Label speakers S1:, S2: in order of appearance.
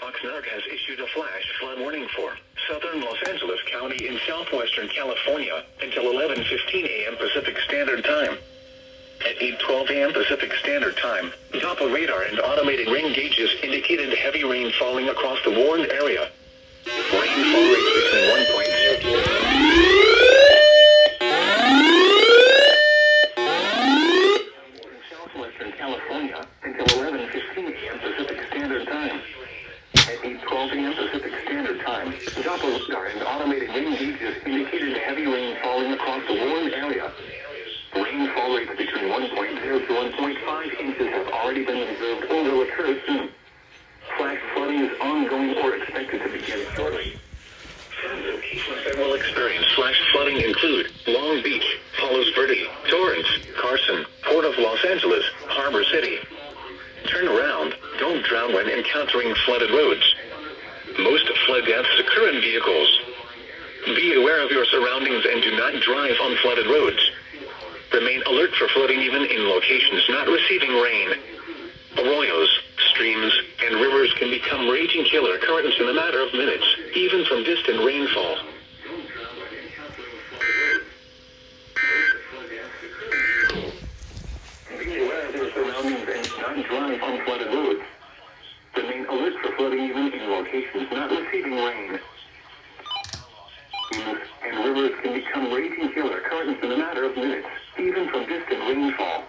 S1: Oxnard has issued a flash flood warning for southern Los Angeles County in southwestern California until 11:15 a.m. Pacific Standard Time. At 8:12 a.m. Pacific Standard Time, Doppler radar and automated rain gauges indicated heavy rain falling across the warned area. Rainfall rates between 1.6 southwestern California until 11:15 a.m. Pacific Standard Time. At 8:12 a.m. Pacific Standard Time, Doppler radar and automated rain gauges indicated heavy rain falling across the warned area. Rainfall rates between 1.0 to 1.5 inches have already been observed or will occur soon. Flash flooding is ongoing or expected to begin shortly. Some locations that will experience flash flooding include Long Beach, Palos Verdes, Torrance, Carson, Port of Los Angeles, Harbor City. Turn around, don't drown when encountering flooded roads. Most flood deaths occur in vehicles. Be aware of your surroundings and do not drive on flooded roads. Remain alert for flooding even in locations not receiving rain. Arroyos, streams, and rivers can become raging killer currents in a matter of minutes, even from distant rainfall. Be aware of your surroundings and do not drive on flooded roads. Remain alert for flooding even in locations not receiving rain. And rivers can become raging killer currents in a matter of minutes, even from distant rainfall.